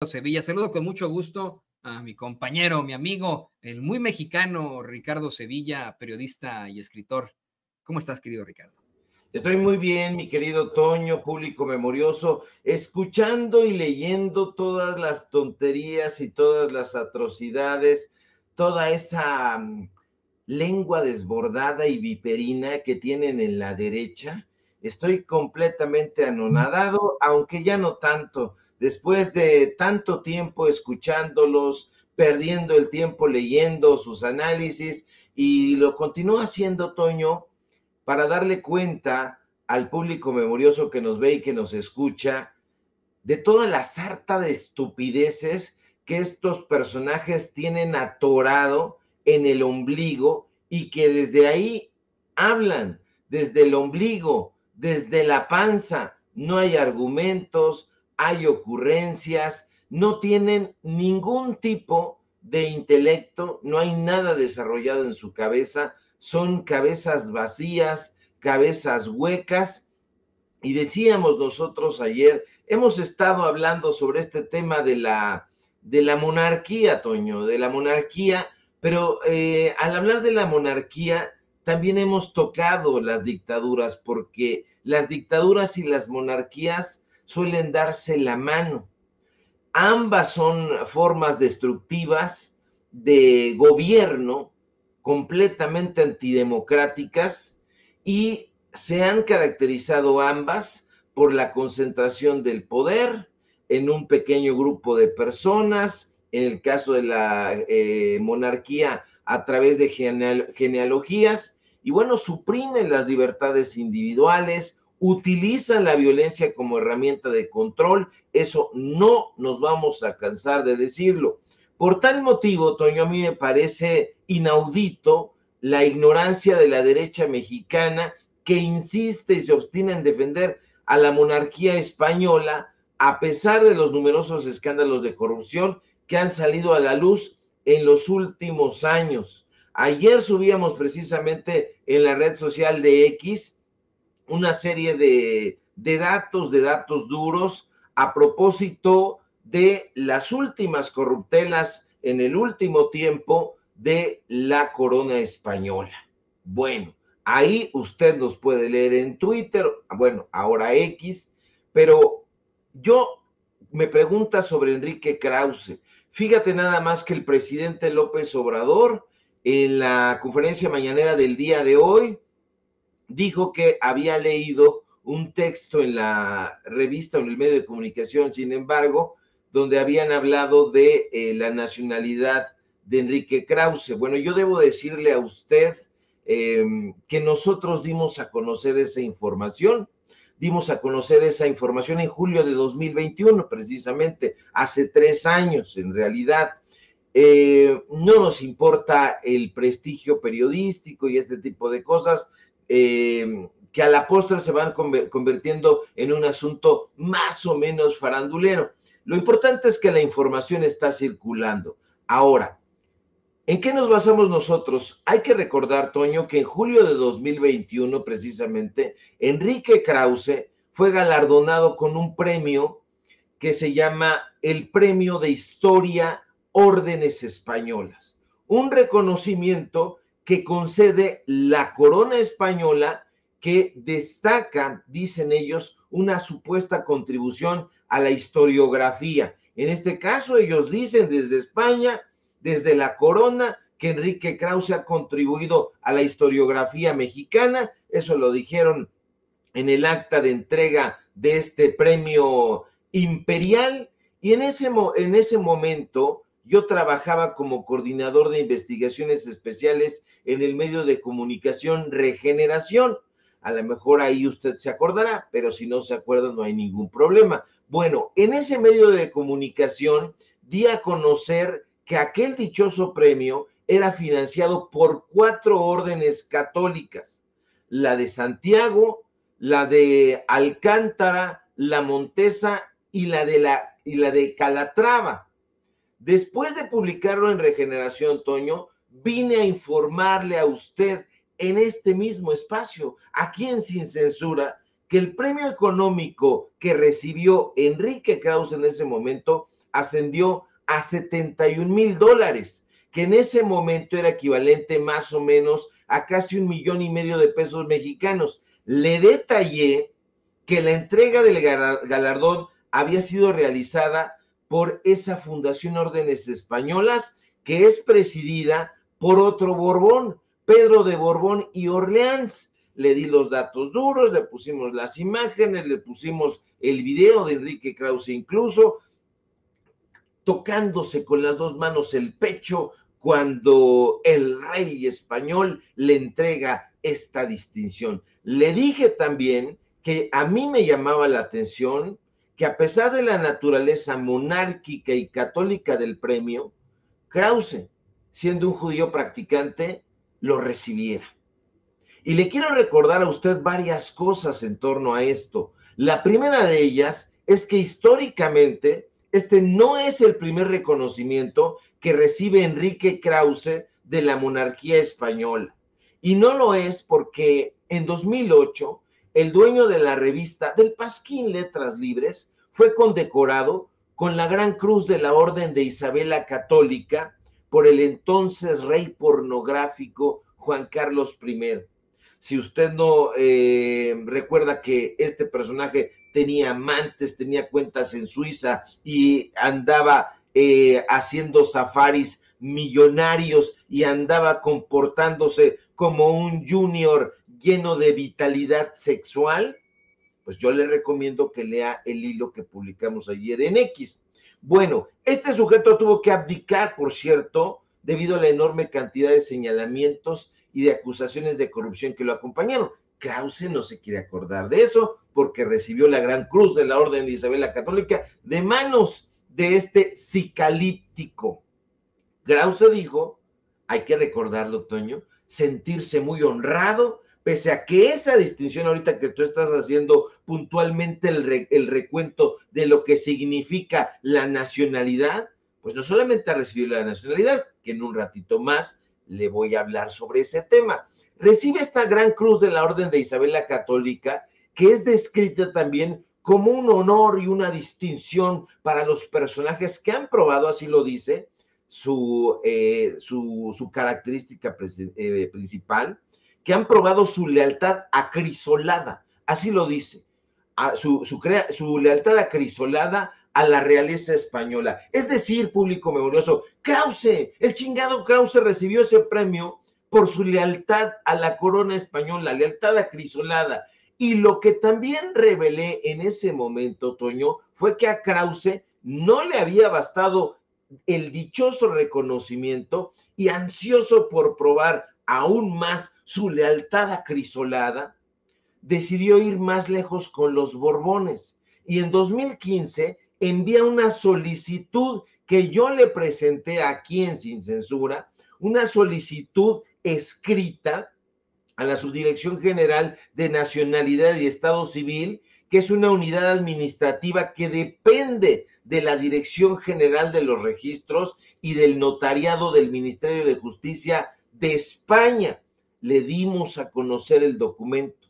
Sevilla. Saludo con mucho gusto a mi compañero, mi amigo, el muy mexicano Ricardo Sevilla, periodista y escritor. ¿Cómo estás, querido Ricardo? Estoy muy bien, mi querido Toño, público memorioso, escuchando y leyendo todas las tonterías y todas las atrocidades, toda esa lengua desbordada y viperina que tienen en la derecha. Estoy completamente anonadado, aunque ya no tanto. Después de tanto tiempo escuchándolos, perdiendo el tiempo leyendo sus análisis, y lo continúo haciendo, Toño, para darle cuenta al público memorioso que nos ve y que nos escucha de toda la sarta de estupideces que estos personajes tienen atorado en el ombligo y que desde ahí hablan, desde el ombligo, desde la panza. No hay argumentos, hay ocurrencias, no tienen ningún tipo de intelecto, no hay nada desarrollado en su cabeza, son cabezas vacías, cabezas huecas. Y decíamos nosotros ayer, hemos estado hablando sobre este tema de la monarquía, Toño, de la monarquía, pero al hablar de la monarquía también hemos tocado las dictaduras, porque las dictaduras y las monarquías suelen darse la mano. Ambas son formas destructivas de gobierno completamente antidemocráticas y se han caracterizado ambas por la concentración del poder en un pequeño grupo de personas, en el caso de la monarquía a través de genealogías, y bueno, suprimen las libertades individuales, utilizan la violencia como herramienta de control. Eso no nos vamos a cansar de decirlo. Por tal motivo, Toño, a mí me parece inaudito la ignorancia de la derecha mexicana que insiste y se obstina en defender a la monarquía española a pesar de los numerosos escándalos de corrupción que han salido a la luz en los últimos años. Ayer subíamos precisamente en la red social de X una serie de datos duros a propósito de las últimas corruptelas en el último tiempo de la corona española. Bueno, ahí usted nos puede leer en Twitter, bueno, ahora X, pero yo me pregunta sobre Enrique Krause. Fíjate nada más que el presidente López Obrador en la conferencia mañanera del día de hoy dijo que había leído un texto en la revista o en el medio de comunicación, sin embargo, donde habían hablado de la nacionalidad de Enrique Krause. Bueno, yo debo decirle a usted que nosotros dimos a conocer esa información. Dimos a conocer esa información en julio de 2021, precisamente, hace 3 años en realidad. No nos importa el prestigio periodístico y este tipo de cosas, que a la postre se van convirtiendo en un asunto más o menos farandulero. Lo importante es que la información está circulando. Ahora, ¿en qué nos basamos nosotros? Hay que recordar, Toño, que en julio de 2021, precisamente, Enrique Krause fue galardonado con un premio que se llama el Premio de Historia Órdenes Españolas, un reconocimiento que concede la corona española, que destaca, dicen ellos, una supuesta contribución a la historiografía. En este caso, ellos dicen desde España, desde la corona, que Enrique Krause ha contribuido a la historiografía mexicana. Eso lo dijeron en el acta de entrega de este premio imperial, y en ese momento yo trabajaba como coordinador de investigaciones especiales en el medio de comunicación Regeneración. A lo mejor ahí usted se acordará, pero si no se acuerda no hay ningún problema. Bueno, en ese medio de comunicación di a conocer que aquel dichoso premio era financiado por 4 órdenes católicas: la de Santiago, la de Alcántara, la Montesa y la de Calatrava. Después de publicarlo en Regeneración, Toño, vine a informarle a usted en este mismo espacio, aquí en Sin Censura, que el premio económico que recibió Enrique Krause en ese momento ascendió a $71,000, que en ese momento era equivalente más o menos a casi 1,5 millones de pesos mexicanos. Le detallé que la entrega del galardón había sido realizada por esa Fundación Órdenes Españolas, que es presidida por otro Borbón, Pedro de Borbón y Orleans. Le di los datos duros, le pusimos las imágenes, le pusimos el video de Enrique Krause incluso, tocándose con las dos manos el pecho cuando el rey español le entrega esta distinción. Le dije también que a mí me llamaba la atención que a pesar de la naturaleza monárquica y católica del premio, Krause, siendo un judío practicante, lo recibiera. Y le quiero recordar a usted varias cosas en torno a esto. La primera de ellas es que históricamente este no es el primer reconocimiento que recibe Enrique Krause de la monarquía española. Y no lo es porque en 2008 el dueño de la revista del Pasquín Letras Libres fue condecorado con la Gran Cruz de la Orden de Isabel la Católica por el entonces rey pornográfico Juan Carlos I. Si usted no recuerda que este personaje tenía amantes, tenía cuentas en Suiza y andaba haciendo safaris millonarios y andaba comportándose como un junior lleno de vitalidad sexual, pues yo le recomiendo que lea el hilo que publicamos ayer en X. Bueno, este sujeto tuvo que abdicar, por cierto, debido a la enorme cantidad de señalamientos y de acusaciones de corrupción que lo acompañaron. Krause no se quiere acordar de eso porque recibió la Gran Cruz de la Orden de Isabel la Católica de manos de este psicalíptico. Krause dijo, hay que recordarlo, Toño, sentirse muy honrado, pese a que esa distinción ahorita que tú estás haciendo puntualmente el recuento de lo que significa la nacionalidad, pues no solamente ha recibido la nacionalidad, que en un ratito más le voy a hablar sobre ese tema. Recibe esta Gran Cruz de la Orden de Isabel la Católica, que es descrita también como un honor y una distinción para los personajes que han probado, así lo dice, su característica principal, que han probado su lealtad acrisolada, así lo dice, su lealtad acrisolada a la realeza española. Es decir, público memorioso, Krause, el chingado Krause recibió ese premio por su lealtad a la corona española, lealtad acrisolada. Y lo que también revelé en ese momento, Toño, fue que a Krause no le había bastado el dichoso reconocimiento y ansioso por probar aún más su lealtad acrisolada, decidió ir más lejos con los Borbones y en 2015 envía una solicitud que yo le presenté aquí en Sin Censura, una solicitud escrita a la Subdirección General de Nacionalidad y Estado Civil, que es una unidad administrativa que depende de la Dirección General de los Registros y del Notariado del Ministerio de Justicia de España. Le dimos a conocer el documento.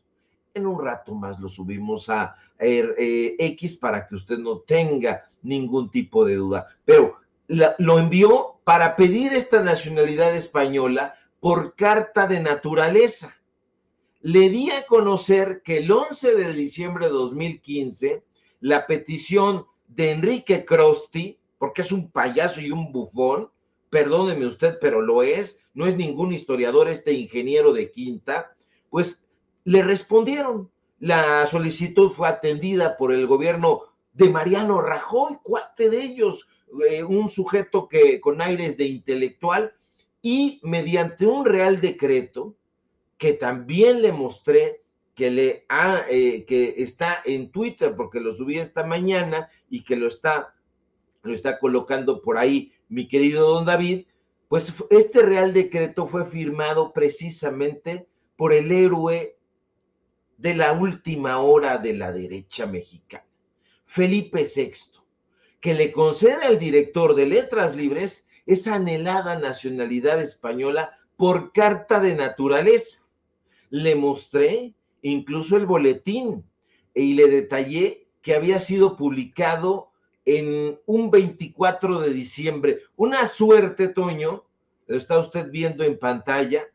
En un rato más lo subimos a X para que usted no tenga ningún tipo de duda. Pero lo envió para pedir esta nacionalidad española por carta de naturaleza. Le di a conocer que el 11 de diciembre de 2015, la petición de Enrique Krause, porque es un payaso y un bufón, perdóneme usted, pero lo es, no es ningún historiador este ingeniero de quinta, pues le respondieron. La solicitud fue atendida por el gobierno de Mariano Rajoy, cuate de ellos, un sujeto que con aires de intelectual, y mediante un real decreto, que también le mostré, que está en Twitter, porque lo subí esta mañana y que lo está colocando por ahí mi querido don David, pues este real decreto fue firmado precisamente por el héroe de la última hora de la derecha mexicana, Felipe VI, que le concede al director de Letras Libres esa anhelada nacionalidad española por carta de naturaleza. Le mostré incluso el boletín y le detallé que había sido publicado en un 24 de diciembre. Una suerte, Toño, lo está usted viendo en pantalla,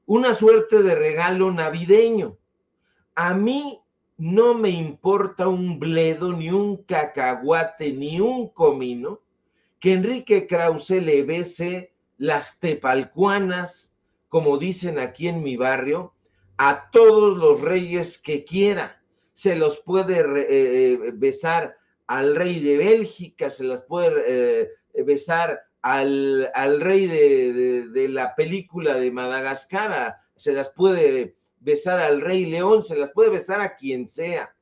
una suerte de regalo navideño. A mí no me importa un bledo, ni un cacahuate, ni un comino, que Enrique Krause le bese las tepalcuanas, como dicen aquí en mi barrio, a todos los reyes que quiera. Se los puede besar al rey de Bélgica, se las puede besar al rey de la película de Madagascar, se las puede besar al rey León, se las puede besar a quien sea.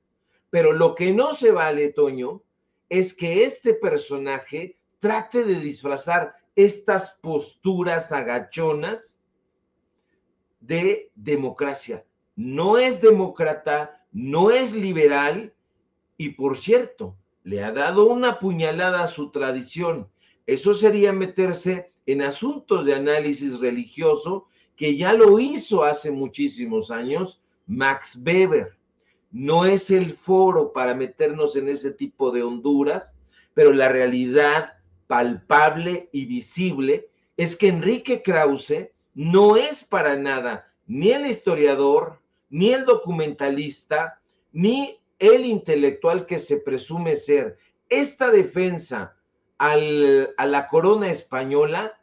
Pero lo que no se vale, Toño, es que este personaje trate de disfrazar estas posturas agachonas de democracia. No es demócrata, no es liberal y, por cierto, le ha dado una puñalada a su tradición. Eso sería meterse en asuntos de análisis religioso, que ya lo hizo hace muchísimos años Max Weber. No es el foro para meternos en ese tipo de honduras, pero la realidad palpable y visible es que Enrique Krause no es para nada ni el historiador, ni el documentalista, ni el intelectual que se presume ser. Esta defensa a la corona española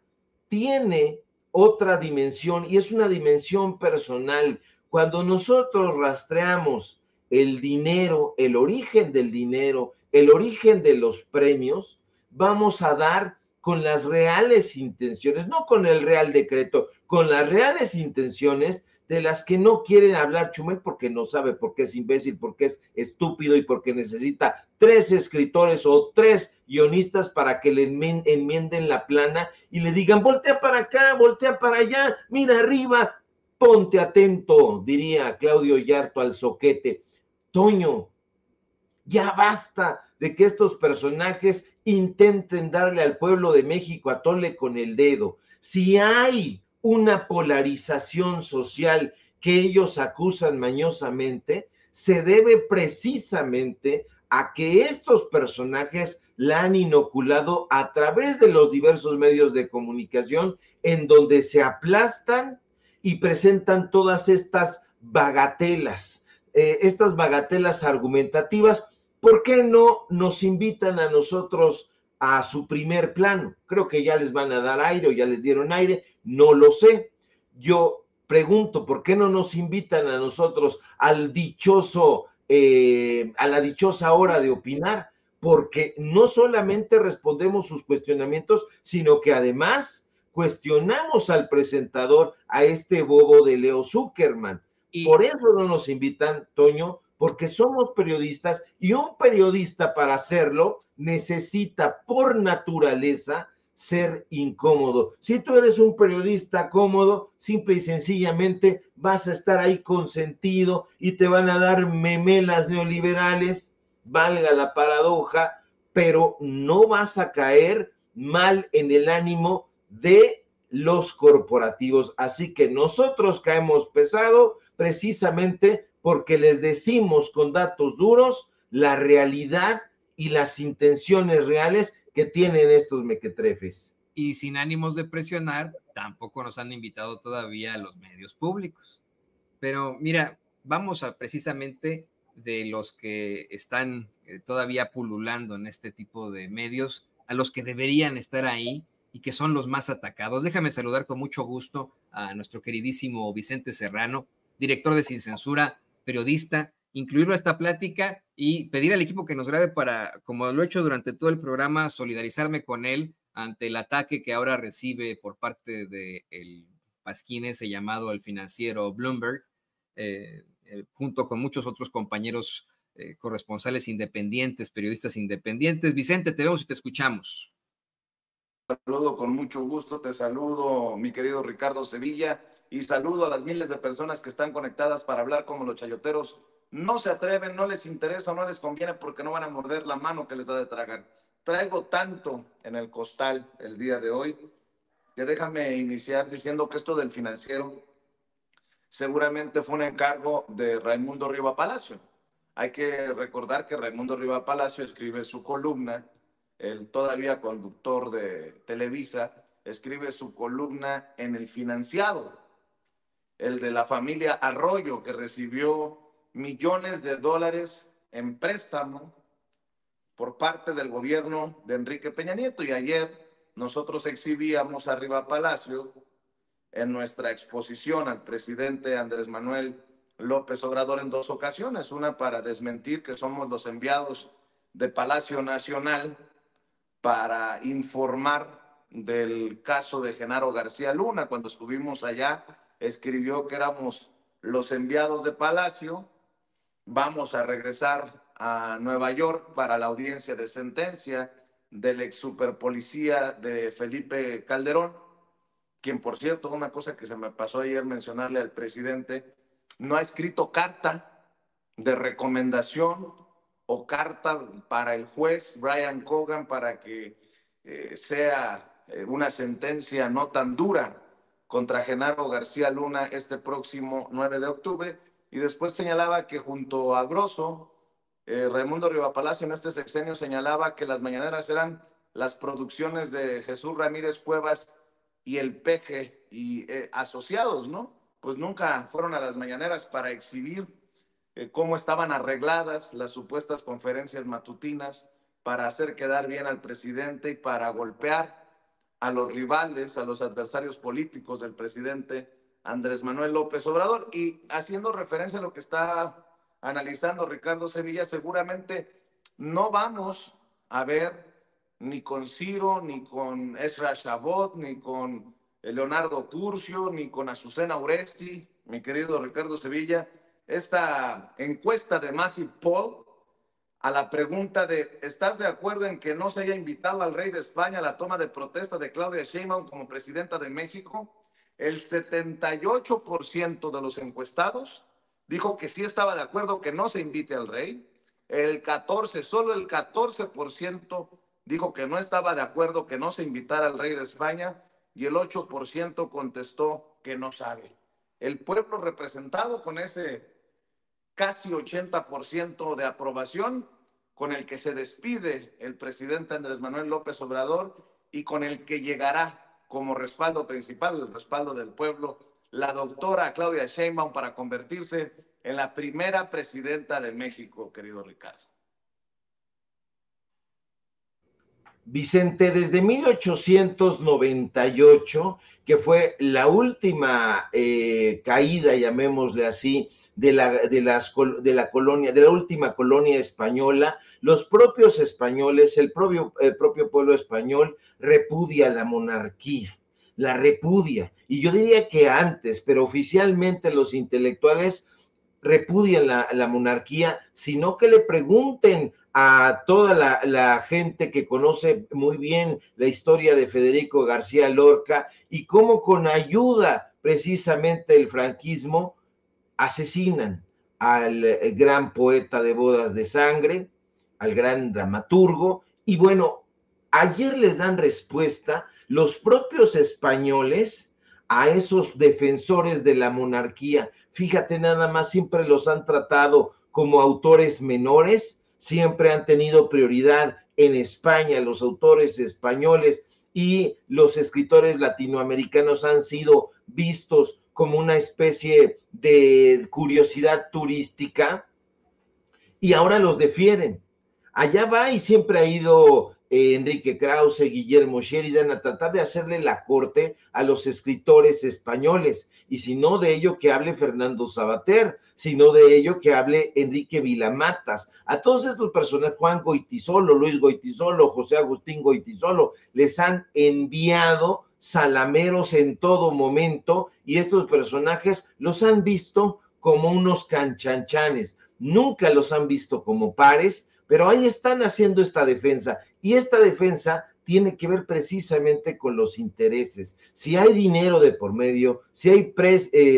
tiene otra dimensión y es una dimensión personal. Cuando nosotros rastreamos el dinero, el origen del dinero, el origen de los premios, vamos a dar con las reales intenciones, no con el real decreto, con las reales intenciones de las que no quieren hablar Chumel porque no sabe, porque es imbécil, porque es estúpido y porque necesita 3 escritores o 3 guionistas para que le enmienden la plana y le digan, voltea para acá, voltea para allá, mira arriba, ponte atento, diría Claudio Yarto al zoquete. Toño, ya basta de que estos personajes intenten darle al pueblo de México a tole con el dedo. Si hay una polarización social que ellos acusan mañosamente, se debe precisamente a que estos personajes la han inoculado a través de los diversos medios de comunicación en donde se aplastan y presentan todas estas bagatelas argumentativas. ¿Por qué no nos invitan a nosotros a su primer plano? Creo que ya les van a dar aire o ya les dieron aire, no lo sé. Yo pregunto, ¿por qué no nos invitan a nosotros al dichoso, a la dichosa hora de opinar? Porque no solamente respondemos sus cuestionamientos, sino que además cuestionamos al presentador, a este bobo de Leo Zuckerman. Por eso no nos invitan, Toño, porque somos periodistas y un periodista para hacerlo necesita por naturaleza ser incómodo. Si tú eres un periodista cómodo, simple y sencillamente vas a estar ahí consentido y te van a dar memelas neoliberales, valga la paradoja, pero no vas a caer mal en el ánimo de los corporativos. Así que nosotros caemos pesado precisamente porque les decimos con datos duros la realidad y las intenciones reales que tienen estos mequetrefes. Y sin ánimos de presionar, tampoco nos han invitado todavía a los medios públicos. Pero mira, vamos a precisamente de los que están todavía pululando en este tipo de medios, a los que deberían estar ahí y que son los más atacados. Déjame saludar con mucho gusto a nuestro queridísimo Vicente Serrano, director de Sin Censura, periodista, incluirlo a esta plática y pedir al equipo que nos grabe para, como lo he hecho durante todo el programa, solidarizarme con él ante el ataque que ahora recibe por parte del pasquín ese llamado el financiero Bloomberg, junto con muchos otros compañeros corresponsales independientes, periodistas independientes. Vicente, te vemos y te escuchamos. Saludo con mucho gusto, te saludo mi querido Ricardo Sevilla y saludo a las miles de personas que están conectadas para hablar como los chayoteros. No se atreven, no les interesa, no les conviene porque no van a morder la mano que les da de tragar. Traigo tanto en el costal el día de hoy que déjame iniciar diciendo que esto del financiero seguramente fue un encargo de Raimundo Riva Palacio. Hay que recordar que Raimundo Riva Palacio escribe su columna el todavía conductor de Televisa, escribe su columna en El Financiado, el de la familia Arroyo, que recibió millones de dólares en préstamo por parte del gobierno de Enrique Peña Nieto. Y ayer nosotros exhibíamos arriba Palacio en nuestra exposición al presidente Andrés Manuel López Obrador en 2 ocasiones, una para desmentir que somos los enviados de Palacio Nacional para informar del caso de Genaro García Luna. Cuando estuvimos allá, escribió que éramos los enviados de Palacio. Vamos a regresar a Nueva York para la audiencia de sentencia del ex superpolicía de Felipe Calderón, quien, por cierto, una cosa que se me pasó ayer mencionarle al presidente, no ha escrito carta de recomendación o carta para el juez Brian Cogan para que sea una sentencia no tan dura contra Genaro García Luna este próximo 9 de octubre. Y después señalaba que junto a Broso, Raimundo Rivapalacio en este sexenio señalaba que las mañaneras eran las producciones de Jesús Ramírez Cuevas y el Peje y asociados, ¿no? Pues nunca fueron a las mañaneras para exhibir cómo estaban arregladas las supuestas conferencias matutinas para hacer quedar bien al presidente y para golpear a los rivales, a los adversarios políticos del presidente Andrés Manuel López Obrador. Y haciendo referencia a lo que está analizando Ricardo Sevilla, seguramente no vamos a ver ni con Ciro, ni con Ezra Chabot, ni con Leonardo Curcio, ni con Azucena Oresti, mi querido Ricardo Sevilla, esta encuesta de Massive Poll a la pregunta de ¿estás de acuerdo en que no se haya invitado al rey de España a la toma de protesta de Claudia Sheinbaum como presidenta de México? El 78% de los encuestados dijo que sí estaba de acuerdo que no se invite al rey. Solo el 14% dijo que no estaba de acuerdo que no se invitara al rey de España y el 8% contestó que no sabe. El pueblo representado con ese casi 80% de aprobación con el que se despide el presidente Andrés Manuel López Obrador y con el que llegará como respaldo principal, el respaldo del pueblo, la doctora Claudia Sheinbaum para convertirse en la primera presidenta de México, querido Ricardo. Vicente, desde 1898, que fue la última caída, llamémosle así, de la última colonia española, los propios españoles, el propio pueblo español repudia la monarquía, la repudia. Y yo diría que antes, pero oficialmente los intelectuales repudian la monarquía, sino que le pregunten a toda la gente que conoce muy bien la historia de Federico García Lorca y cómo con ayuda precisamente del franquismo asesinan al gran poeta de Bodas de Sangre, al gran dramaturgo. Y bueno, ayer les dan respuesta los propios españoles a esos defensores de la monarquía. Fíjate nada más, siempre los han tratado como autores menores, siempre han tenido prioridad en España los autores españoles y los escritores latinoamericanos han sido vistos como una especie de curiosidad turística y ahora los defienden. Allá va y siempre ha ido Enrique Krause, Guillermo Sheridan a tratar de hacerle la corte a los escritores españoles, y si no de ello que hable Fernando Savater, sino de ello que hable Enrique Vilamatas. A todos estos personajes, Juan Goytisolo, Luis Goytisolo, José Agustín Goytisolo, les han enviado salameros en todo momento y estos personajes los han visto como unos canchanchanes, nunca los han visto como pares, pero ahí están haciendo esta defensa, y esta defensa tiene que ver precisamente con los intereses. Si hay dinero de por medio, si hay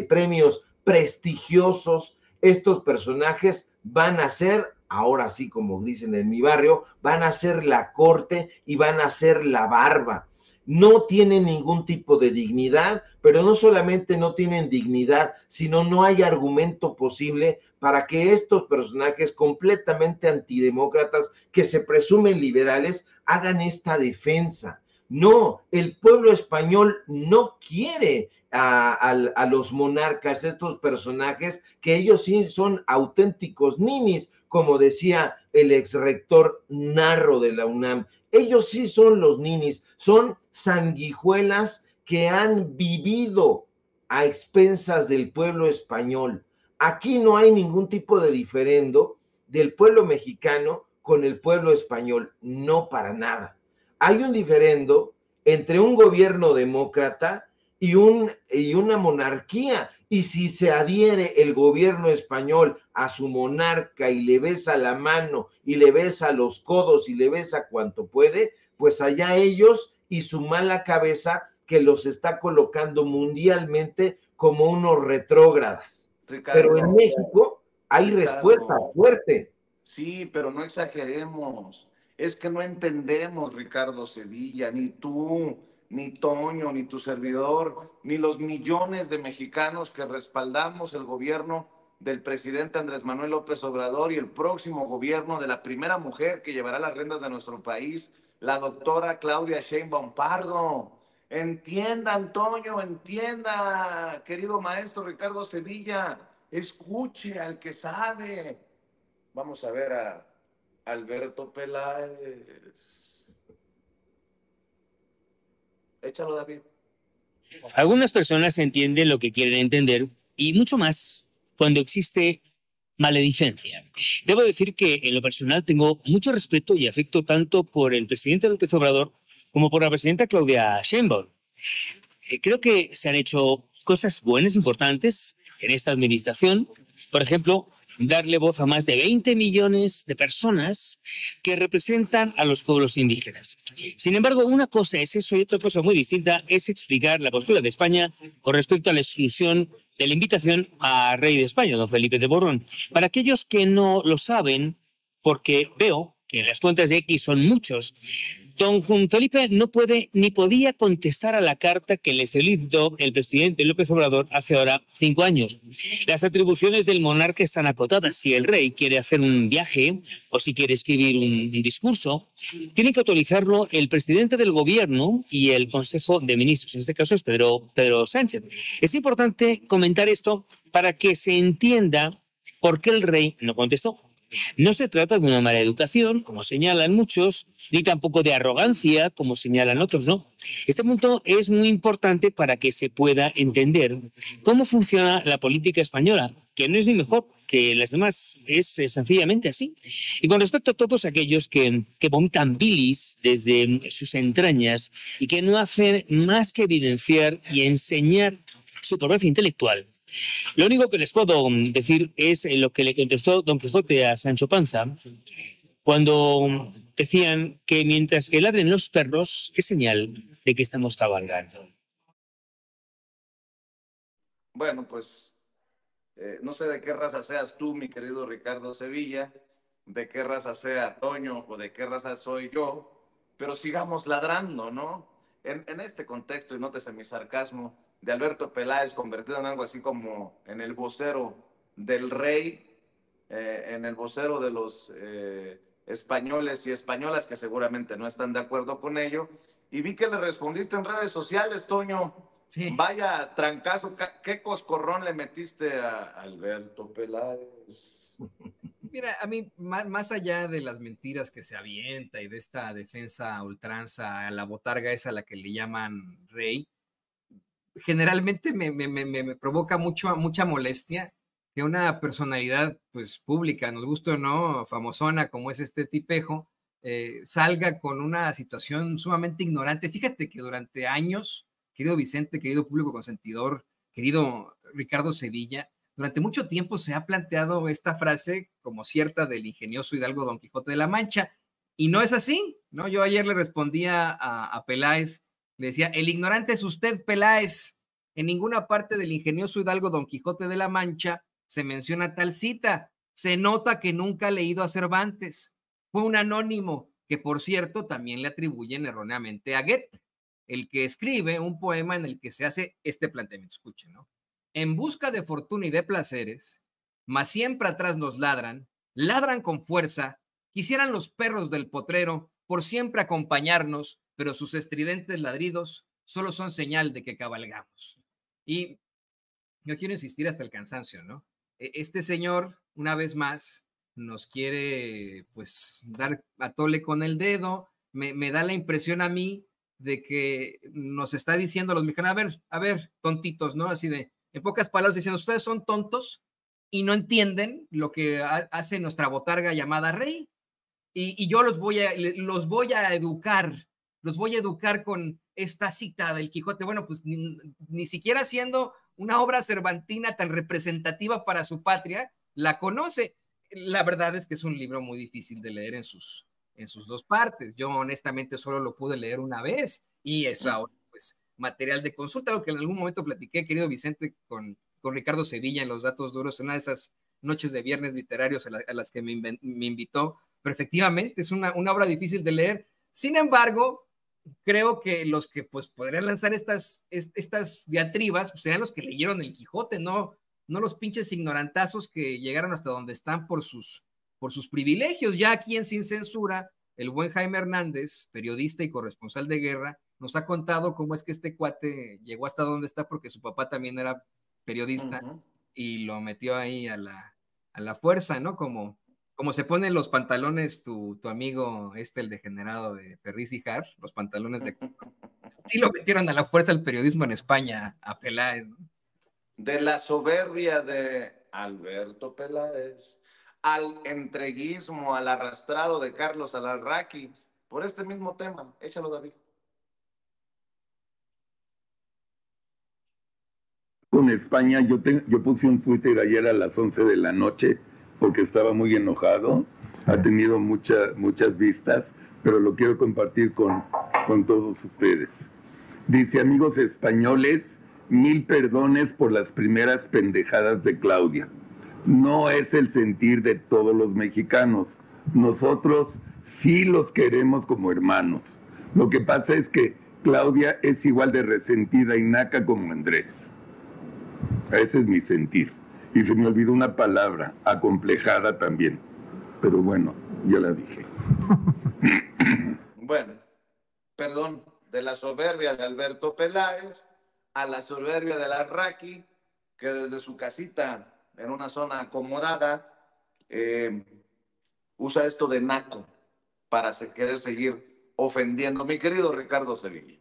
premios prestigiosos, estos personajes van a ser, ahora sí como dicen en mi barrio, van a ser la corte y van a ser la barba. No tienen ningún tipo de dignidad, pero no solamente no tienen dignidad, sino no hay argumento posible para que estos personajes completamente antidemócratas, que se presumen liberales, hagan esta defensa. No, el pueblo español no quiere a los monarcas, estos personajes que ellos sí son auténticos ninis, como decía el ex rector Narro de la UNAM. Ellos sí son los ninis, son sanguijuelas que han vivido a expensas del pueblo español. Aquí no hay ningún tipo de diferendo del pueblo mexicano con el pueblo español, no para nada. Hay un diferendo entre un gobierno demócrata y una monarquía, y si se adhiere el gobierno español a su monarca y le besa la mano y le besa los codos y le besa cuanto puede, pues allá ellos y su mala cabeza que los está colocando mundialmente como unos retrógradas. Pero en México hay respuesta fuerte. Sí, pero no exageremos. Es que no entendemos, Ricardo Sevilla, ni tú, ni Toño, ni tu servidor, ni los millones de mexicanos que respaldamos el gobierno del presidente Andrés Manuel López Obrador y el próximo gobierno de la primera mujer que llevará las riendas de nuestro país, la doctora Claudia Sheinbaum Pardo. Entienda, Antonio, entienda, querido maestro Ricardo Sevilla, escuche al que sabe. Vamos a ver a Alberto Peláez. Échalo, David. Algunas personas entienden lo que quieren entender y mucho más cuando existe maledicencia. Debo decir que en lo personal tengo mucho respeto y afecto tanto por el presidente López Obrador como por la presidenta Claudia Sheinbaum. Creo que se han hecho cosas buenas, importantes en esta administración. Por ejemplo, darle voz a más de 20 millones de personas que representan a los pueblos indígenas. Sin embargo, una cosa es eso y otra cosa muy distinta es explicar la postura de España con respecto a la exclusión de la invitación a Rey de España, don Felipe de Borbón. Para aquellos que no lo saben, porque veo que en las cuentas de X son muchos, don Felipe no puede ni podía contestar a la carta que le solicitó el presidente López Obrador hace ahora 5 años. Las atribuciones del monarca están acotadas. Si el rey quiere hacer un viaje o si quiere escribir un discurso, tiene que autorizarlo el presidente del gobierno y el Consejo de Ministros. En este caso es Pedro Sánchez. Es importante comentar esto para que se entienda por qué el rey no contestó. No se trata de una mala educación, como señalan muchos, ni tampoco de arrogancia, como señalan otros, no. Este punto es muy importante para que se pueda entender cómo funciona la política española, que no es ni mejor que las demás, es sencillamente así. Y con respecto a todos aquellos que vomitan bilis desde sus entrañas y que no hacen más que evidenciar y enseñar su pobreza intelectual, lo único que les puedo decir es lo que le contestó Don Quijote a Sancho Panza cuando decían que mientras que ladren los perros es señal de que estamos cabalgando. Bueno, pues no sé de qué raza seas tú, mi querido Ricardo Sevilla, de qué raza sea Toño o de qué raza soy yo, pero sigamos ladrando, ¿no? En este contexto, y nótese mi sarcasmo, de Alberto Peláez convertido en algo así como en el vocero del rey, en el vocero de los españoles y españolas que seguramente no están de acuerdo con ello. Y vi que le respondiste en redes sociales, Toño. Sí. Vaya trancazo, qué coscorrón le metiste a Alberto Peláez. Mira, a mí, más allá de las mentiras que se avienta y de esta defensa a ultranza, a la botarga esa a la que le llaman rey, generalmente me provoca mucha molestia que una personalidad pues pública, nos guste o no, famosona como es este tipejo, salga con una situación sumamente ignorante. Fíjate que durante años, querido Vicente, querido público consentidor, querido Ricardo Sevilla, durante mucho tiempo se ha planteado esta frase como cierta del ingenioso hidalgo Don Quijote de la Mancha, y no es así, ¿no? Yo ayer le respondía a Peláez, le decía, el ignorante es usted, Peláez. En ninguna parte del ingenioso hidalgo Don Quijote de la Mancha se menciona tal cita. Se nota que nunca ha leído a Cervantes. Fue un anónimo que, por cierto, también le atribuyen erróneamente a Goethe, el que escribe un poema en el que se hace este planteamiento. Escuchen, ¿no? En busca de fortuna y de placeres, mas siempre atrás nos ladran con fuerza, quisieran los perros del potrero por siempre acompañarnos, pero sus estridentes ladridos solo son señal de que cabalgamos. Y yo quiero insistir hasta el cansancio, ¿no? Este señor, una vez más, nos quiere, pues, dar a tole con el dedo. Me da la impresión a mí de que nos está diciendo a los mexicanos, a ver, tontitos, ¿no? Así de, en pocas palabras, diciendo, ustedes son tontos y no entienden lo que hace nuestra botarga llamada rey. Y yo los voy a educar, los voy a educar con esta cita del Quijote. Bueno, pues ni siquiera siendo una obra cervantina tan representativa para su patria, la conoce. La verdad es que es un libro muy difícil de leer en sus dos partes. Yo honestamente solo lo pude leer una vez y eso ahora, pues, material de consulta, lo que en algún momento platiqué, querido Vicente, con Ricardo Sevilla en Los Datos Duros, en una de esas noches de viernes literarios a las que me invitó. Pero efectivamente es una obra difícil de leer. Sin embargo, creo que los que pues podrían lanzar estas diatribas pues, serían los que leyeron el Quijote, no los pinches ignorantazos que llegaron hasta donde están por sus privilegios. Ya aquí en Sin Censura, el buen Jaime Hernández, periodista y corresponsal de guerra, nos ha contado cómo es que este cuate llegó hasta donde está porque su papá también era periodista y lo metió ahí a la fuerza, ¿no? Como se ponen los pantalones tu amigo el degenerado de Ferriz y Har, los pantalones de... Sí lo metieron a la fuerza del periodismo en España, a Peláez, ¿no? De la soberbia de Alberto Peláez al entreguismo, al arrastrado de Carlos Alarraqui, por este mismo tema. Échalo, David. Con España, yo puse un Twitter ayer a las 11 de la noche porque estaba muy enojado, ha tenido muchas vistas, pero lo quiero compartir con todos ustedes. Dice, amigos españoles, 1000 perdones por las primeras pendejadas de Claudia. No es el sentir de todos los mexicanos. Nosotros sí los queremos como hermanos. Lo que pasa es que Claudia es igual de resentida y naca como Andrés. Ese es mi sentir. Y se me olvidó una palabra, acomplejada también. Pero bueno, ya la dije. Bueno, perdón, de la soberbia de Alberto Peláez a la soberbia de Alarraqui, que desde su casita, en una zona acomodada, usa esto de naco para querer seguir ofendiendo. Mi querido Ricardo Sevilla.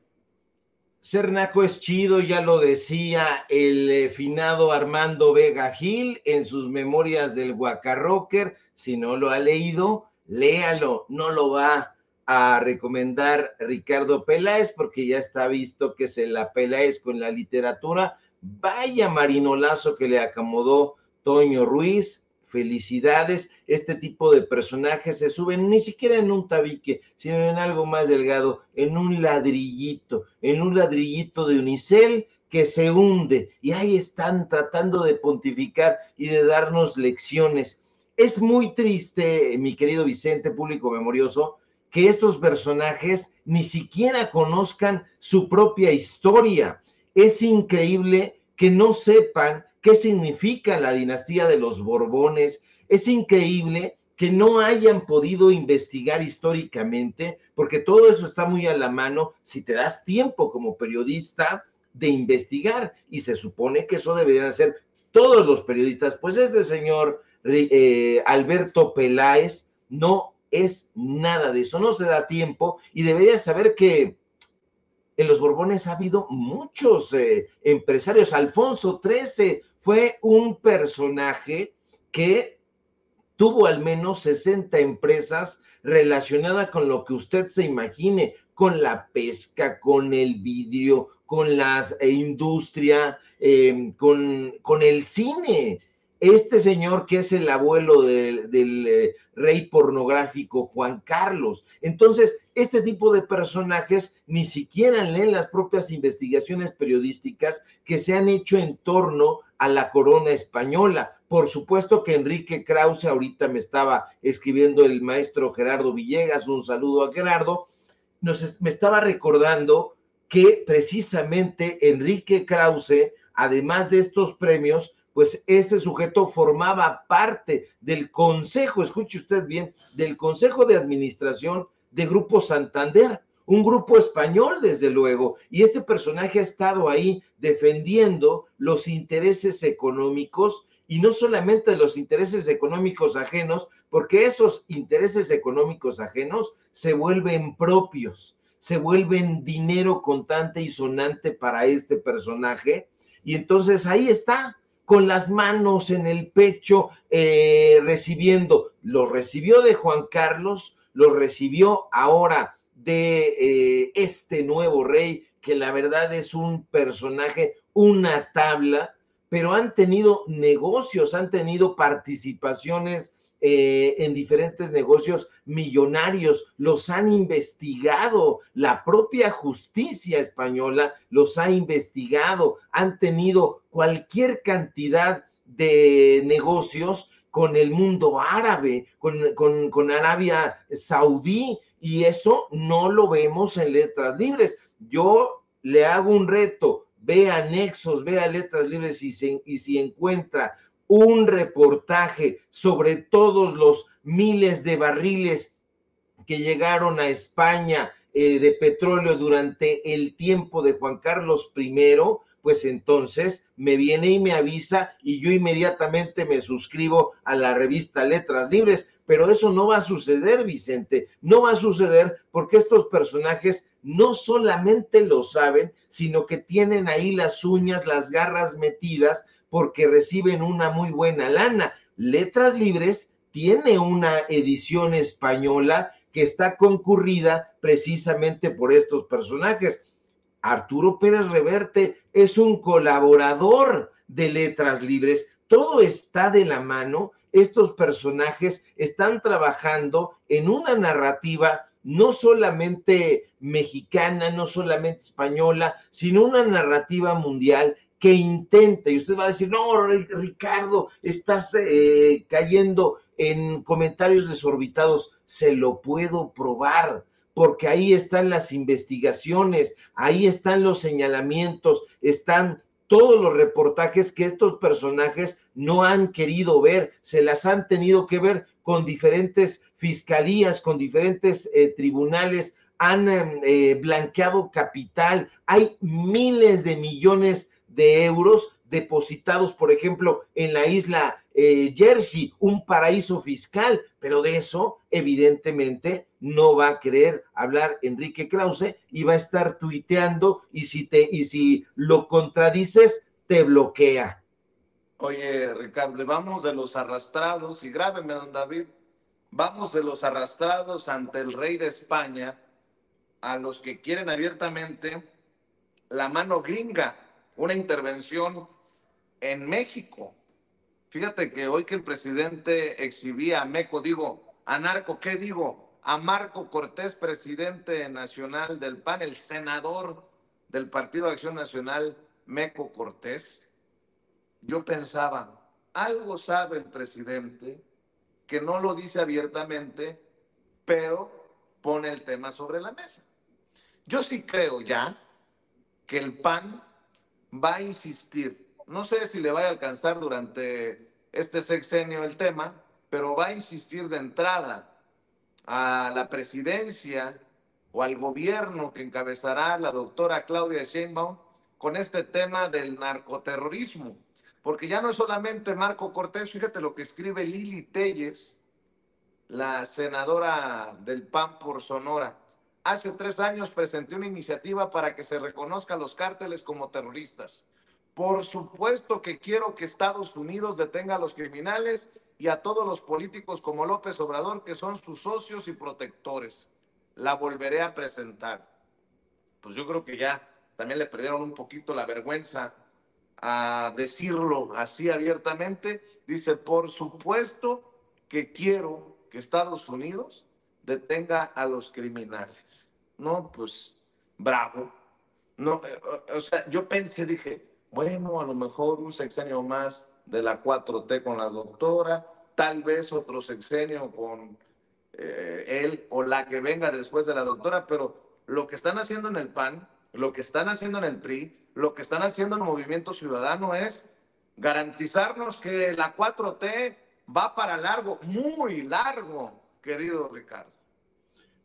Ser naco es chido, ya lo decía el finado Armando Vega Gil en sus memorias del Guacarrocker. Si no lo ha leído, léalo, no lo va a recomendar Ricardo Peláez porque ya está visto que se la Peláez con la literatura. Vaya marinolazo que le acomodó Toño Ruiz. Felicidades, este tipo de personajes se suben ni siquiera en un tabique, sino en algo más delgado, en un ladrillito de unicel que se hunde, y ahí están tratando de pontificar y de darnos lecciones. Es muy triste, mi querido Vicente, público memorioso, que estos personajes ni siquiera conozcan su propia historia. Es increíble que no sepan qué significa la dinastía de los Borbones. Es increíble que no hayan podido investigar históricamente, porque todo eso está muy a la mano si te das tiempo como periodista de investigar, y se supone que eso deberían hacer todos los periodistas. Pues este señor Alberto Peláez no es nada de eso, no se da tiempo, y debería saber que en los Borbones ha habido muchos empresarios. Alfonso XIII fue un personaje que tuvo al menos 60 empresas relacionadas con lo que usted se imagine, con la pesca, con el vidrio, con la industria, con el cine. Este señor que es el abuelo del rey pornográfico Juan Carlos. Entonces, este tipo de personajes ni siquiera leen las propias investigaciones periodísticas que se han hecho en torno a la corona española. Por supuesto que Enrique Krause, ahorita me estaba escribiendo el maestro Gerardo Villegas, un saludo a Gerardo, me estaba recordando que precisamente Enrique Krause, además de estos premios, pues este sujeto formaba parte del consejo, escuche usted bien, del consejo de administración de Grupo Santander, un grupo español, desde luego, y este personaje ha estado ahí defendiendo los intereses económicos, y no solamente los intereses económicos ajenos, porque esos intereses económicos ajenos se vuelven propios, se vuelven dinero contante y sonante para este personaje, y entonces ahí está, con las manos en el pecho, recibiendo, lo recibió de Juan Carlos, lo recibió ahora de este nuevo rey, que la verdad es un personaje, una tabla, pero han tenido negocios, han tenido participaciones en diferentes negocios millonarios, los han investigado, la propia justicia española los ha investigado, han tenido cualquier cantidad de negocios con el mundo árabe, con Arabia Saudí, y eso no lo vemos en Letras Libres. Yo le hago un reto, ve anexos, ve a Letras Libres, y si encuentra un reportaje sobre todos los miles de barriles que llegaron a España de petróleo durante el tiempo de Juan Carlos I, pues entonces me viene y me avisa, y yo inmediatamente me suscribo a la revista Letras Libres. Pero eso no va a suceder, Vicente, no va a suceder, porque estos personajes no solamente lo saben, sino que tienen ahí las uñas, las garras metidas, porque reciben una muy buena lana. Letras Libres tiene una edición española que está concurrida precisamente por estos personajes. Arturo Pérez Reverte es un colaborador de Letras Libres, todo está de la mano. Estos personajes están trabajando en una narrativa no solamente mexicana, no solamente española, sino una narrativa mundial que intenta, y usted va a decir, no, Ricardo, estás cayendo en comentarios desorbitados. Se lo puedo probar, porque ahí están las investigaciones, ahí están los señalamientos, están todos los reportajes que estos personajes no han querido ver, se las han tenido que ver con diferentes fiscalías, con diferentes tribunales, han blanqueado capital, hay miles de millones de euros depositados, por ejemplo, en la isla Jersey, un paraíso fiscal, pero de eso evidentemente no va a querer hablar Enrique Krause, y va a estar tuiteando, y si lo contradices, te bloquea. Oye, Ricardo, vamos de los arrastrados, y grábeme, don David, vamos de los arrastrados ante el rey de España a los que quieren abiertamente la mano gringa, una intervención en México. Fíjate que hoy que el presidente exhibía a Marco Cortés, presidente nacional del PAN, el senador del Partido de Acción Nacional, Meco Cortés, yo pensaba, algo sabe el presidente que no lo dice abiertamente, pero pone el tema sobre la mesa. Yo sí creo ya que el PAN va a insistir, no sé si le va a alcanzar durante este sexenio el tema, pero va a insistir de entrada a la presidencia o al gobierno que encabezará la doctora Claudia Sheinbaum con este tema del narcoterrorismo, porque ya no es solamente Marco Cortés. Fíjate lo que escribe Lili Telles, la senadora del PAN por Sonora. Hace 3 años presenté una iniciativa para que se reconozca a los cárteles como terroristas. Por supuesto que quiero que Estados Unidos detenga a los criminales y a todos los políticos como López Obrador, que son sus socios y protectores. La volveré a presentar. Pues yo creo que ya también le perdieron un poquito la vergüenza a decirlo así abiertamente. Dice, por supuesto que quiero que Estados Unidos detenga a los criminales. No, pues, bravo. No, o sea, yo pensé, dije, bueno, a lo mejor un sexenio más de la 4T con la doctora, tal vez otro sexenio con él o la que venga después de la doctora, pero lo que están haciendo en el PAN, lo que están haciendo en el PRI, lo que están haciendo en el Movimiento Ciudadano es garantizarnos que la 4T va para largo, muy largo, querido Ricardo.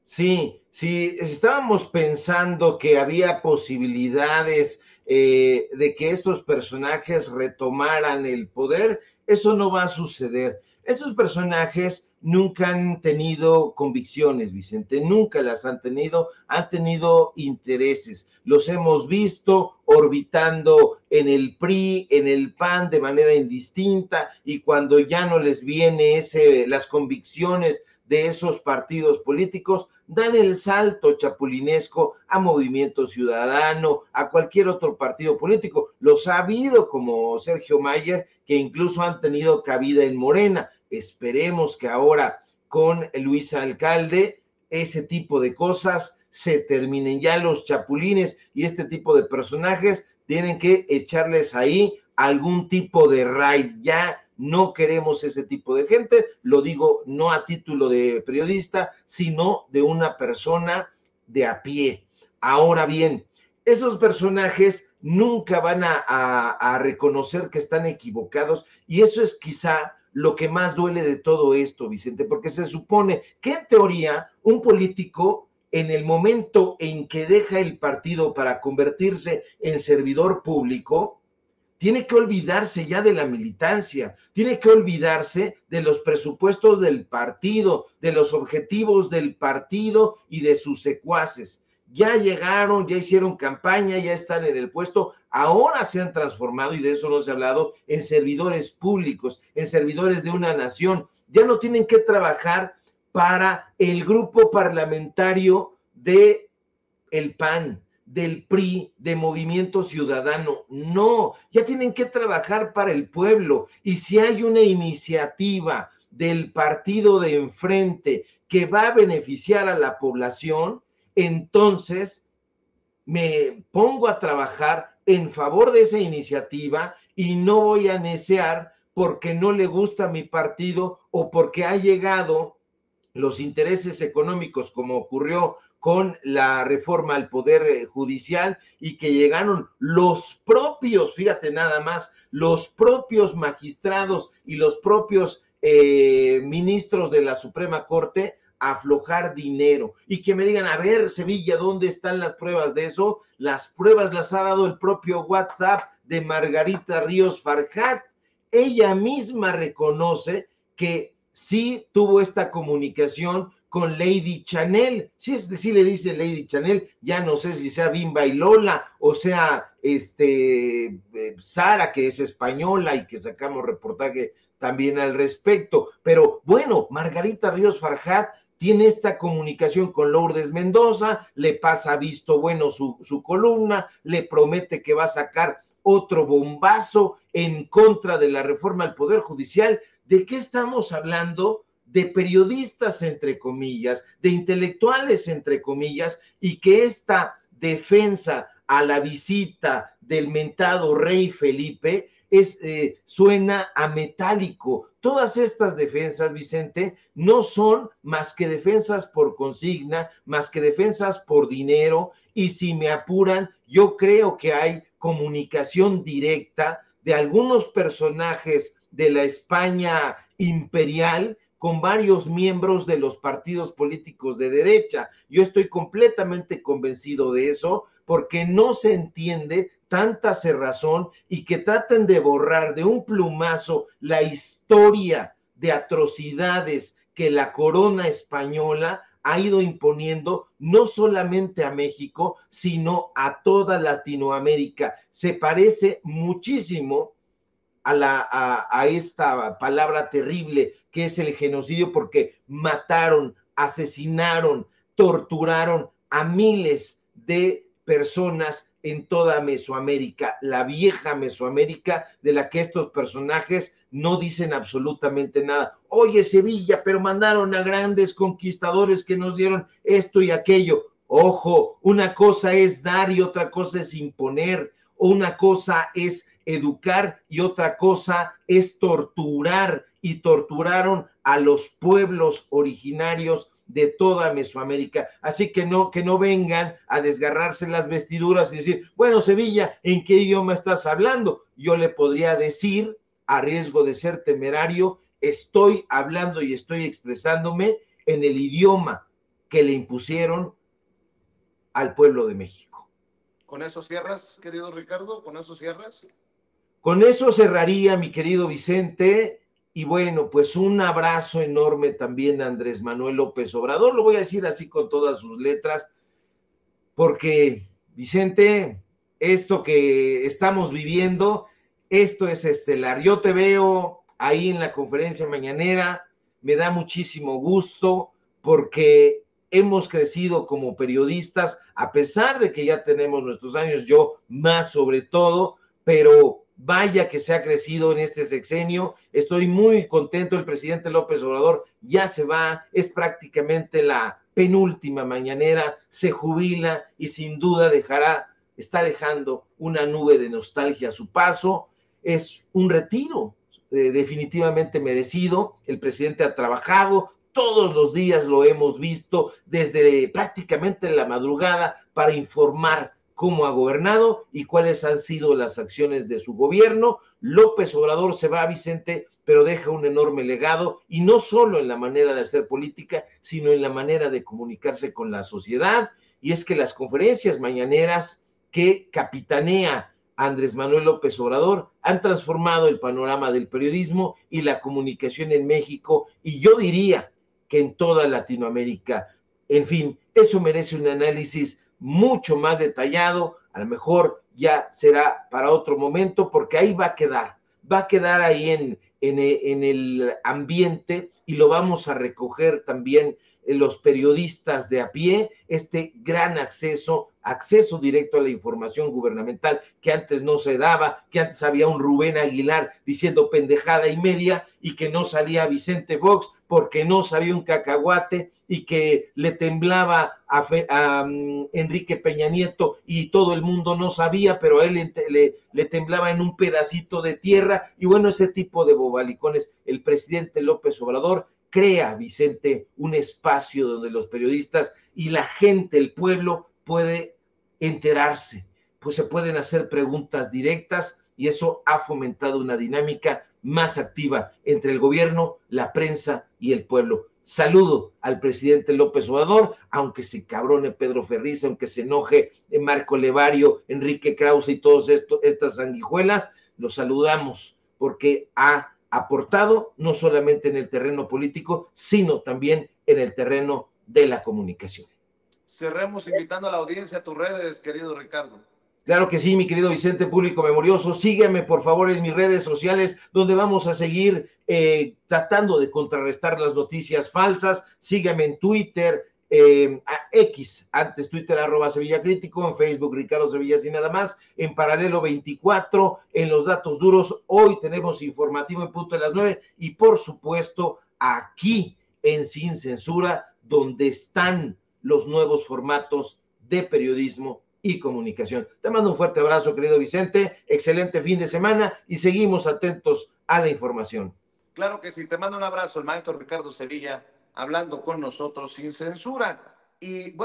Sí, sí, estábamos pensando que había posibilidades de que estos personajes retomaran el poder. Eso no va a suceder. Estos personajes nunca han tenido convicciones, Vicente, nunca las han tenido intereses. Los hemos visto orbitando en el PRI, en el PAN de manera indistinta, y cuando ya no les viene las convicciones de esos partidos políticos, dan el salto chapulinesco a Movimiento Ciudadano, a cualquier otro partido político. Los ha habido, como Sergio Mayer, que incluso han tenido cabida en Morena. Esperemos que ahora con Luis Alcalde ese tipo de cosas se terminen. Ya los chapulines y este tipo de personajes tienen que echarles ahí algún tipo de raid. Ya no queremos ese tipo de gente, lo digo no a título de periodista, sino de una persona de a pie. Ahora bien, esos personajes nunca van a reconocer que están equivocados, y eso es quizá lo que más duele de todo esto, Vicente, porque se supone que en teoría un político, en el momento en que deja el partido para convertirse en servidor público, tiene que olvidarse ya de la militancia, tiene que olvidarse de los presupuestos del partido, de los objetivos del partido y de sus secuaces. Ya llegaron, ya hicieron campaña, ya están en el puesto, ahora se han transformado, y de eso no se ha hablado, en servidores públicos, en servidores de una nación. Ya no tienen que trabajar para el grupo parlamentario de el PAN, del PRI, de Movimiento Ciudadano. No, ya tienen que trabajar para el pueblo. Y si hay una iniciativa del partido de enfrente que va a beneficiar a la población, entonces me pongo a trabajar en favor de esa iniciativa y no voy a necear porque no le gusta a mi partido o porque ha llegado los intereses económicos, como ocurrió con la reforma al Poder Judicial, y que llegaron los propios, fíjate nada más, los propios magistrados y los propios ministros de la Suprema Corte a aflojar dinero, y que me digan, a ver, Sevilla, ¿dónde están las pruebas de eso? Las pruebas las ha dado el propio WhatsApp de Margarita Ríos Farjat. Ella misma reconoce que sí tuvo esta comunicación con Lady Chanel. Sí le dice Lady Chanel, ya no sé si sea Bimba y Lola o sea Sara, que es española y que sacamos reportaje también al respecto. Pero bueno, Margarita Ríos Farjat tiene esta comunicación con Lourdes Mendoza, le pasa visto bueno su columna, le promete que va a sacar otro bombazo en contra de la reforma al Poder Judicial. ¿De qué estamos hablando? De periodistas, entre comillas, de intelectuales, entre comillas, y que esta defensa a la visita del mentado rey Felipe suena a metálico. Todas estas defensas, Vicente, no son más que defensas por consigna, más que defensas por dinero, y si me apuran, yo creo que hay comunicación directa de algunos personajes de la España imperial con varios miembros de los partidos políticos de derecha. Yo estoy completamente convencido de eso, porque no se entiende tanta cerrazón y que traten de borrar de un plumazo la historia de atrocidades que la corona española ha ido imponiendo no solamente a México, sino a toda Latinoamérica. Se parece muchísimo a esta palabra terrible que es el genocidio, porque mataron, asesinaron, torturaron a miles de personas en toda Mesoamérica, la vieja Mesoamérica, de la que estos personajes no dicen absolutamente nada. Oye, Sevilla, pero mandaron a grandes conquistadores que nos dieron esto y aquello. Ojo, una cosa es dar y otra cosa es imponer, una cosa es educar y otra cosa es torturar, y torturaron a los pueblos originarios de toda Mesoamérica. Así que no vengan a desgarrarse las vestiduras y decir, bueno, Sevilla, ¿en qué idioma estás hablando? Yo le podría decir, a riesgo de ser temerario, estoy hablando y estoy expresándome en el idioma que le impusieron al pueblo de México. ¿Con eso cierras, querido Ricardo? ¿Con eso cierras? Con eso cerraría, mi querido Vicente, y bueno, pues un abrazo enorme también a Andrés Manuel López Obrador, lo voy a decir así con todas sus letras, porque, Vicente, esto que estamos viviendo, esto es estelar. Yo te veo ahí en la conferencia mañanera, me da muchísimo gusto, porque hemos crecido como periodistas, a pesar de que ya tenemos nuestros años, yo más sobre todo, pero vaya que se ha crecido en este sexenio. Estoy muy contento, el presidente López Obrador ya se va, es prácticamente la penúltima mañanera, se jubila y sin duda está dejando una nube de nostalgia a su paso. Es un retiro definitivamente merecido. El presidente ha trabajado, todos los días lo hemos visto, desde prácticamente la madrugada, para informar cómo ha gobernado y cuáles han sido las acciones de su gobierno. López Obrador se va, Vicente, pero deja un enorme legado, y no solo en la manera de hacer política, sino en la manera de comunicarse con la sociedad. Y es que las conferencias mañaneras que capitanea Andrés Manuel López Obrador han transformado el panorama del periodismo y la comunicación en México, y yo diría que en toda Latinoamérica. En fin, eso merece un análisis mucho más detallado, a lo mejor ya será para otro momento, porque ahí va a quedar ahí en el ambiente, y lo vamos a recoger también los periodistas de a pie, este gran acceso directo a la información gubernamental que antes no se daba, que antes había un Rubén Aguilar diciendo pendejada y media, y que no salía Vicente Fox porque no sabía un cacahuate, y que le temblaba a Enrique Peña Nieto y todo el mundo no sabía, pero a él le temblaba en un pedacito de tierra. Y bueno, ese tipo de bobalicones. El presidente López Obrador crea, Vicente, un espacio donde los periodistas y la gente, el pueblo, puede enterarse, pues se pueden hacer preguntas directas, y eso ha fomentado una dinámica más activa entre el gobierno, la prensa y el pueblo. Saludo al presidente López Obrador, aunque se cabrone Pedro Ferriz, aunque se enoje Marco Levario, Enrique Krause y todas estas sanguijuelas, los saludamos porque ha aportado no solamente en el terreno político, sino también en el terreno de la comunicación. Cerremos invitando a la audiencia a tus redes, querido Ricardo. Claro que sí, mi querido Vicente, público memorioso. Sígueme, por favor, en mis redes sociales, donde vamos a seguir tratando de contrarrestar las noticias falsas. Sígueme en Twitter, X, antes Twitter, @SevillaCrítico, en Facebook, Ricardo Sevilla, sin nada más, en Paralelo 24, en Los Datos Duros. Hoy tenemos informativo en punto de las 9, y por supuesto, aquí en Sin Censura, donde están los nuevos formatos de periodismo y comunicación. Te mando un fuerte abrazo, querido Vicente, excelente fin de semana, y seguimos atentos a la información. Claro que sí, te mando un abrazo, el maestro Ricardo Sevilla, hablando con nosotros sin censura. Y bueno,